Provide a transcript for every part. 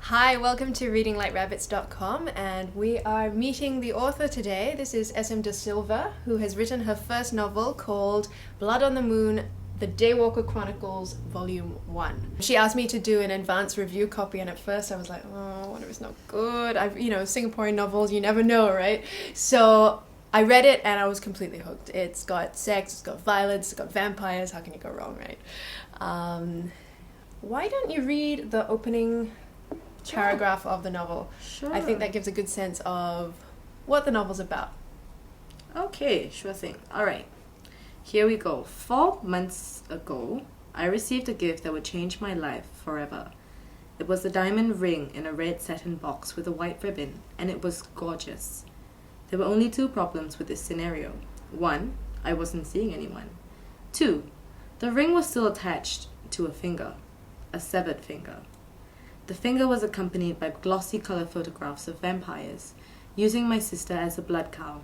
Hi, welcome to readinglike-rabbits.com, and we are meeting the author today. This is SM de Silva, who has written her first novel called Blood on the Moon, The Daywalker Chronicles, Volume 1. She asked me to do an advanced review copy, and at first I was like, oh, what if it's not good? Singaporean novels, you never know, right? So I read it and I was completely hooked. It's got sex, it's got violence, it's got vampires. How can you go wrong, right? Why don't you read the opening paragraph of the novel? Sure. I think that gives a good sense of what the novel's about. Okay, sure thing. Alright, here we go. 4 months ago, I received a gift that would change my life forever. It was a diamond ring in a red satin box with a white ribbon, and it was gorgeous. There were only 2 problems with this scenario. 1, I wasn't seeing anyone. 2, the ring was still attached to a finger, a severed finger. The finger was accompanied by glossy color photographs of vampires, using my sister as a blood cow.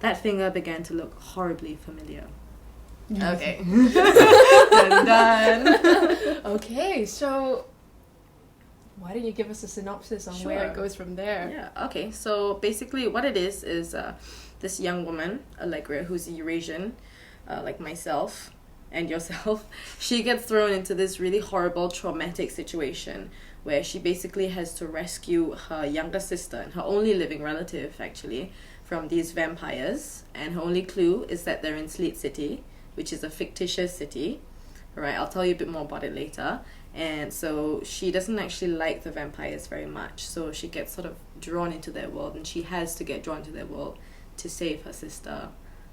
That finger began to look horribly familiar. Okay. done. Okay, so why don't you give us a synopsis on where it goes from there? Yeah, okay. So basically what it is this young woman, Allegra, who's Eurasian, like myself and yourself, she gets thrown into this really horrible, traumatic situation where she basically has to rescue her younger sister and her only living relative, actually, from these vampires. And her only clue is that they're in Sleet City, which is a fictitious city. Right, I'll tell you a bit more about it later. And so she doesn't actually like the vampires very much, so she gets sort of drawn into their world, and she has to get drawn into their world to save her sister.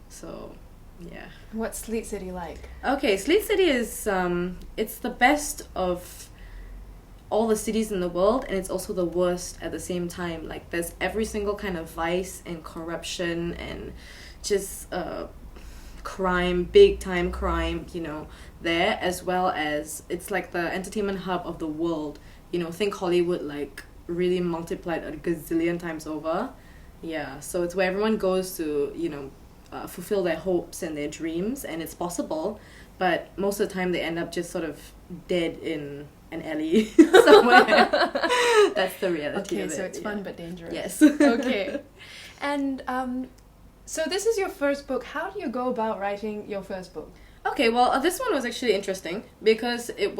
So yeah. What's Sleet City like? Okay, Sleet City is it's the best of all the cities in the world, and it's also the worst at the same time. Like, there's every single kind of vice and corruption and just crime, big time crime, there, as well as it's like the entertainment hub of the world. Think Hollywood, like, really multiplied a gazillion times over. Yeah, so it's where everyone goes to, fulfill their hopes and their dreams, and it's possible, but most of the time they end up just sort of dead in an alley somewhere. That's the reality of it. Okay, so it's fun but dangerous. Yes. Okay. And so this is your first book. How do you go about writing your first book? Okay, well, this one was actually interesting because it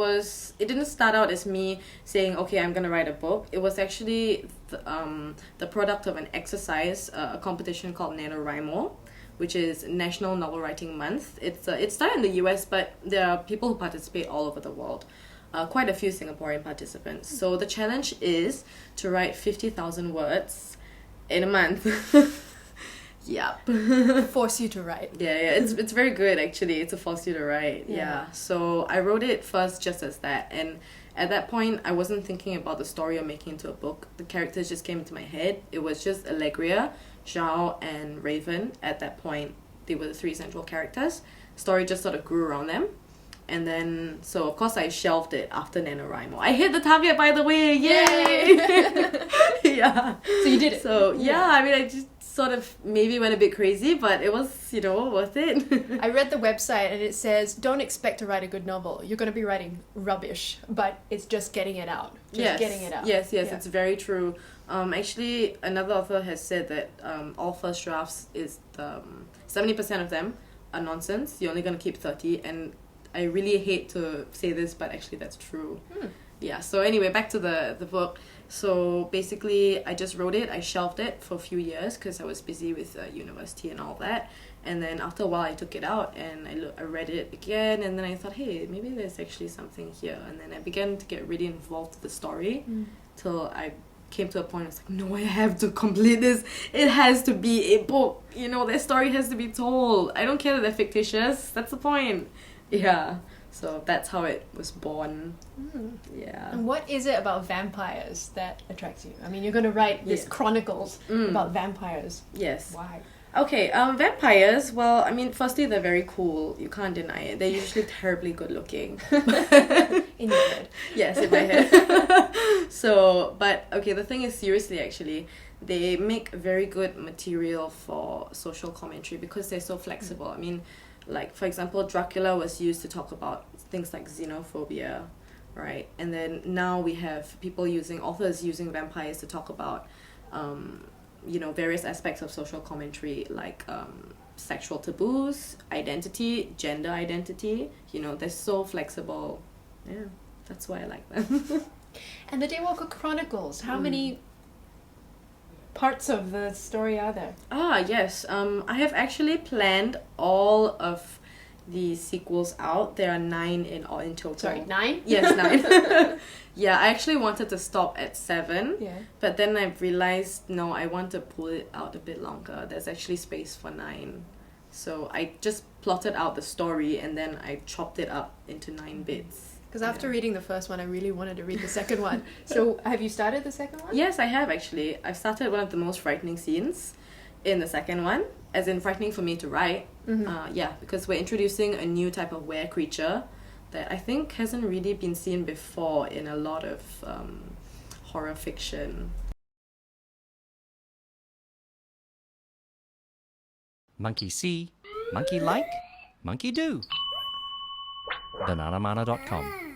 didn't start out as me saying, okay, I'm going to write a book. It was actually the product of an exercise, a competition called NaNoWriMo, which is National Novel Writing Month. It started in the US, but there are people who participate all over the world. Quite a few Singaporean participants. So the challenge is to write 50,000 words in a month. Yep. Force you to write. Yeah, it's very good, actually. It's a force you to write. Yeah. So I wrote it first just as that, and at that point I wasn't thinking about the story or making it into a book. The characters just came into my head. It was just Allegria, Zhao, and Raven. At that point, they were the 3 central characters. Story just sort of grew around them. And then, so of course I shelved it after NaNoWriMo. I hit the target, by the way! Yay! Yeah. So you did it. So yeah, I mean, I just sort of maybe went a bit crazy, but it was, worth it. I read the website and it says, don't expect to write a good novel. You're going to be writing rubbish, but it's just getting it out. Getting it out. Yes, it's very true. Actually, another author has said that all first drafts is 70% of them are nonsense. You're only going to keep 30, and I really hate to say this, but actually that's true. Yeah, so anyway, back to the book. So basically, I just wrote it. I shelved it for a few years because I was busy with university and all that. And then after a while, I took it out and I read it again. And then I thought, hey, maybe there's actually something here. And then I began to get really involved with the story till I came to a point I was like, no, I have to complete this. It has to be a book. Their story has to be told. I don't care that they're fictitious. That's the point. Yeah. So that's how it was born. Yeah. And what is it about vampires that attracts you? I mean, you're going to write this chronicles about vampires. Yes. Why? Okay, vampires, well, I mean, firstly, they're very cool. You can't deny it. They're usually terribly good looking. In your head. Yes, in my head. So, but, okay, the thing is, seriously, actually, they make very good material for social commentary because they're so flexible. I mean, like, for example, Dracula was used to talk about things like xenophobia, right? And then now we have authors using vampires to talk about, various aspects of social commentary, like sexual taboos, identity, gender identity. They're so flexible. Yeah, that's why I like them. And the Daywalker Chronicles, how many parts of the story are there? Yes. I have actually planned all of the sequels out. There are 9 in total. Sorry, 9? Yes, 9. Yeah, I actually wanted to stop at 7. Yeah. But then I realized, no, I want to pull it out a bit longer. There's actually space for 9. So I just plotted out the story and then I chopped it up into 9 bits. Because after reading the first one, I really wanted to read the second one. So have you started the second one? Yes, I have actually. I've started one of the most frightening scenes in the second one, as in frightening for me to write. Because we're introducing a new type of were creature that I think hasn't really been seen before in a lot of horror fiction. Monkey see, monkey like, monkey do. bananamana.com